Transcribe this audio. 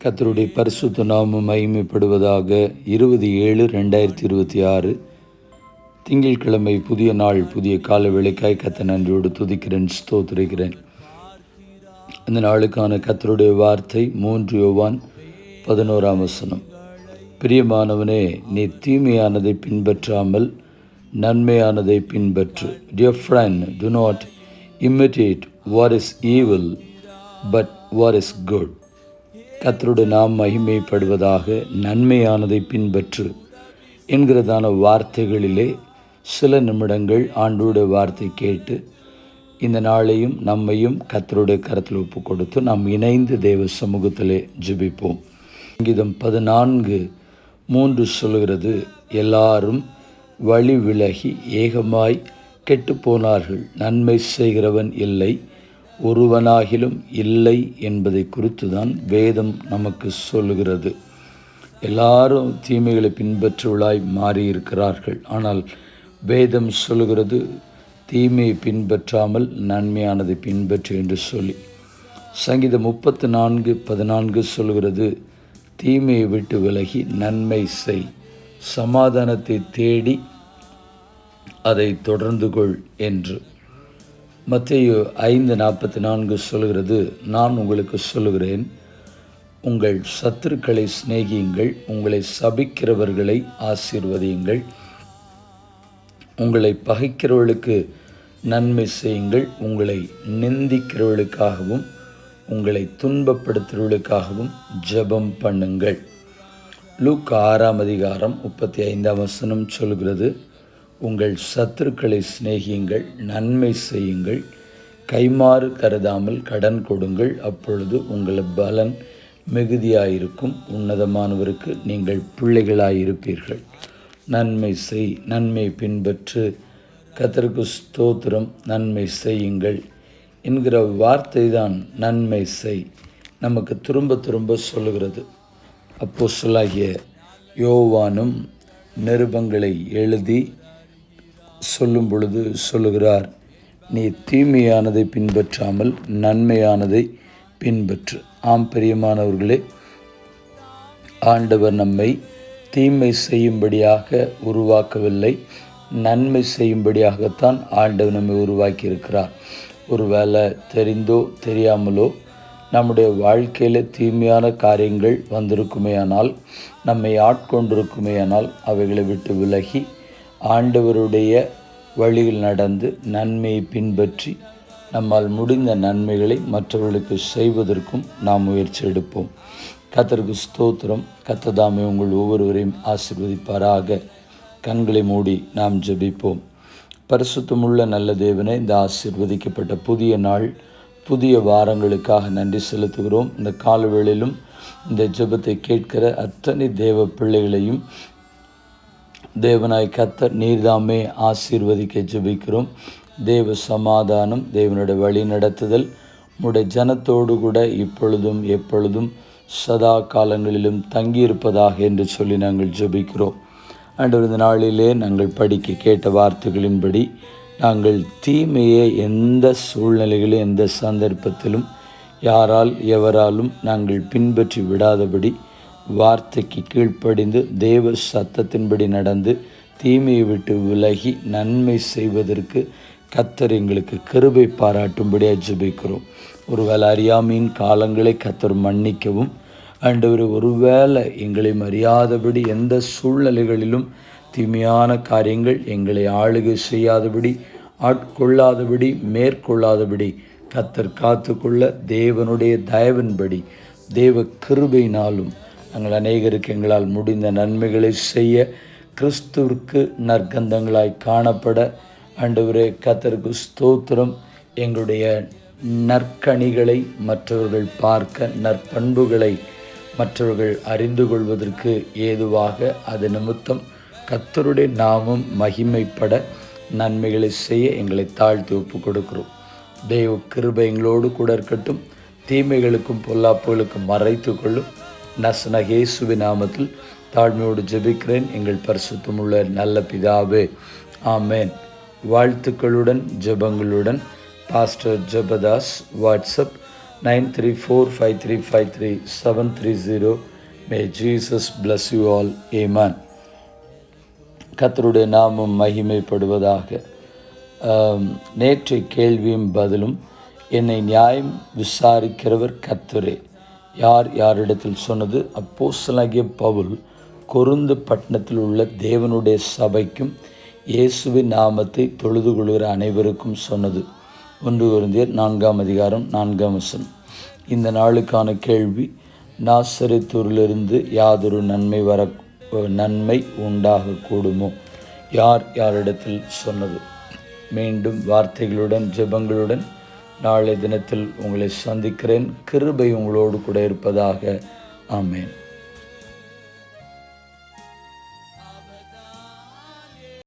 கர்த்தருடைய பரிசுத்த நாமம் மகிமைப்படுவதாக. 20/7/2026 திங்கட்கிழமை, புதிய நாள், புதிய கால வேளைக்காய் கர்த்தர் நன்றியோடு துதிக்கிறேன், ஸ்தோத்திரிக்கிறேன். இந்த நாளுக்கான கர்த்தருடைய வார்த்தை 3 யோவான் 11 பிரியமானவனே, நீ தீமையானதை பின்பற்றாமல் நன்மையானதை பின்பற்று. Dear friend, do not imitate what is evil, but what is good. கர்த்தருடைய நாம் மகிமைப்படுவதாக. நன்மையானதை பின்பற்று என்கிறதான வார்த்தைகளிலே சில நிமிடங்கள் ஆண்டவருடைய வார்த்தை கேட்டு இந்த நாளையும் நம்மையும் கர்த்தருடைய கரத்தில் ஒப்பு கொடுத்து நாம் இணைந்து தேவ சமூகத்திலே ஜெபிப்போம். சங்கீதம் 14:3 சொல்கிறது, எல்லாரும் வழி விலகி ஏகமாய் கெட்டு போனார்கள், நன்மை செய்கிறவன் இல்லை, ஒருவனாகிலும் இல்லை என்பதை குறித்து தான் வேதம் நமக்கு சொல்லுகிறது. எல்லாரும் தீமைகளை பின்பற்றுவளாய் மாறியிருக்கிறார்கள். ஆனால் வேதம் சொல்லுகிறது, தீமையை பின்பற்றாமல் நன்மையானதை பின்பற்று என்று சொல்லி. சங்கீதம் 34:14 சொல்கிறது, தீமையை விட்டு விலகி நன்மை செய், சமாதானத்தை தேடி அதை தொடர்ந்து கொள் என்று. மத்தேயு 5:44 சொல்கிறது, நான் உங்களுக்கு சொல்லுகிறேன், உங்கள் சத்துருக்களை சிநேகியுங்கள், உங்களை சபிக்கிறவர்களை ஆசீர்வதியுங்கள், உங்களை பகைக்கிறவர்களுக்கு நன்மை செய்யுங்கள், உங்களை நிந்திக்கிறவர்களுக்காகவும் உங்களை துன்பப்படுத்துகிறவர்களுக்காகவும் ஜெபம் பண்ணுங்கள். லூக்கா 6:35 சொல்கிறது, உங்கள் சத்துருக்களை சிநேகியுங்கள், நன்மை செய்யுங்கள், கைமாறு கருதாமல் கடன் கொடுங்கள், அப்பொழுது உங்கள் பலன் மிகுதியாயிருக்கும், உன்னதமானவருக்கு நீங்கள் பிள்ளைகளாயிருப்பீர்கள். நன்மை செய், நன்மை பின்பற்று, கர்த்தருக்கு ஸ்தோத்திரம், நன்மை செய்யுங்கள் என்கிற வார்த்தை தான் நன்மை செய் நமக்கு திரும்ப திரும்ப சொல்லுகிறது. அப்போஸ்தலனாகிய யோவானும் நிருபங்களை எழுதி சொல்லும் பொழுது சொல்லுகிறார், நீ தீமையானதை பின்பற்றாமல் நன்மையானதை பின்பற்று. ஆம் பிரியமானவர்களே, ஆண்டவர் நம்மை தீமை செய்யும்படியாக உருவாக்கவில்லை, நன்மை செய்யும்படியாகத்தான் ஆண்டவர் நம்மை உருவாக்கி இருக்கிறார். ஒருவேளை தெரிந்தோ தெரியாமலோ நம்முடைய வாழ்க்கையில் தீமையான காரியங்கள் வந்திருக்குமேயானால், நம்மை ஆட்கொண்டிருக்குமேயானால், அவைகளை விட்டு விலகி ஆண்டவருடைய வழியில் நடந்து நன்மையை பின்பற்றி நம்மால் முடிந்த நன்மைகளை மற்றவர்களுக்கு செய்வதற்கும் நாம் முயற்சி எடுப்போம். கர்த்தருக்கு ஸ்தோத்திரம். கர்த்தர் தாமே உங்கள் ஒவ்வொருவரையும் ஆசீர்வதிப்பாராக. கண்களை மூடி நாம் ஜெபிப்போம். பரிசுத்தமுள்ள நல்ல தேவனே, இந்த ஆசீர்வதிக்கப்பட்ட புதிய நாள், புதிய வாரங்களுக்காக நன்றி செலுத்துகிறோம். இந்த காலவேளையிலும் இந்த ஜெபத்தை கேட்கிற அத்தனை தேவ பிள்ளைகளையும் தேவனாய் கர்த்தர் நீர்தாமே ஆசீர்வதிக்க ஜெபிக்கிறோம். தேவ சமாதானம், தேவனுடைய வழி நடத்துதல் உம்முடைய ஜனத்தோடு கூட இப்பொழுதும் எப்பொழுதும் சதா காலங்களிலும் தங்கியிருப்பதாக என்று சொல்லி நாங்கள் ஜெபிக்கிறோம். ஆண்டவர், இந்த நாளிலே நாங்கள் படிக்க கேட்ட வார்த்தைகளின்படி நாங்கள் தீமையை எந்த சூழ்நிலையிலும் எந்த சந்தர்ப்பத்திலும் யாரால் எவராலும் நாங்கள் பின்பற்றி விடாதபடி வார்த்தைக்கு கீழ்ப்படிந்து தேவ சத்தத்தின்படி நடந்து தீமையை விட்டு விலகி நன்மை செய்வதற்கு கர்த்தர் எங்களுக்கு கிருபை பாராட்டும்படியாக ஜெபிக்கிறோம். ஒருவேளை அறியாமையின் காலங்களை கர்த்தர் மன்னிக்கவும், ஆண்டவர், ஒருவேளை எங்களை அறியாதபடி எந்த சூழ்நிலைகளிலும் தீமையான காரியங்கள் எங்களை ஆளுகை செய்யாதபடி, ஆட்கொள்ளாதபடி, மேற்கொள்ளாதபடி கர்த்தர் காத்துக்கொள்ள தேவனுடைய தயவின்படி தேவ கிருபையினாலும் நாங்கள் அநேகருக்கு எங்களால் முடிந்த நன்மைகளை செய்ய, கிறிஸ்துவிற்கு நற்கந்தங்களாய் காணப்பட, ஆண்டவரே கர்த்தருக்கு ஸ்தோத்திரம், எங்களுடைய நற்கனிகளை மற்றவர்கள் பார்க்க, நற்பண்புகளை மற்றவர்கள் அறிந்து கொள்வதற்கு ஏதுவாக அது நிமித்தம் கர்த்தருடைய நாமம் மகிமைப்பட நன்மைகளை செய்ய எங்களை தாழ்த்தி ஒப்பு கொடுக்கிறோம். தேவ கிருபை எங்களோடு கூட இருக்கட்டும். தீமைகளுக்கும் பொல்லாப்புகளுக்கும் மறைத்து கொள்ளும். நசரேயனாகிய இயேசுவின் நாமத்தில் தாழ்மையோடு ஜெபிக்கிறேன், எங்கள் பரிசுத்தமுள்ள நல்ல பிதாவே, ஆமேன். வாழ்த்துக்களுடன் ஜெபங்களுடன் pastor Jebadas. WhatsApp 9345353730. May Jesus bless you all. Amen. கர்த்தருடைய நாமம் மகிமைப்படுவதாக. நேற்றைய கேள்வியும் பதிலும், என்னை நியாயம் விசாரிக்கிறவர் கர்த்தரே. யார் யாரிடத்தில் சொன்னது? அப்போஸ்தலனாகிய பவுல் கொரிந்து பட்டணத்தில் உள்ள தேவனுடைய சபைக்கும் இயேசுவின் நாமத்தை தொழுது கொள்கிற அனைவருக்கும் சொன்னது. 1 கொரிந்தியர் 4:4. இந்த நாளுக்கான கேள்வி, நாசரேத்தூரிலிருந்து யாதொரு நன்மை உண்டாகக்கூடுமோ? யார் யாரிடத்தில் சொன்னது? மீண்டும் வார்த்தைகளுடன் ஜெபங்களுடன் நாளை தினத்தில் உங்களை சந்திக்கிறேன். கிருபை உங்களோடு கூட இருப்பதாக. ஆமென்.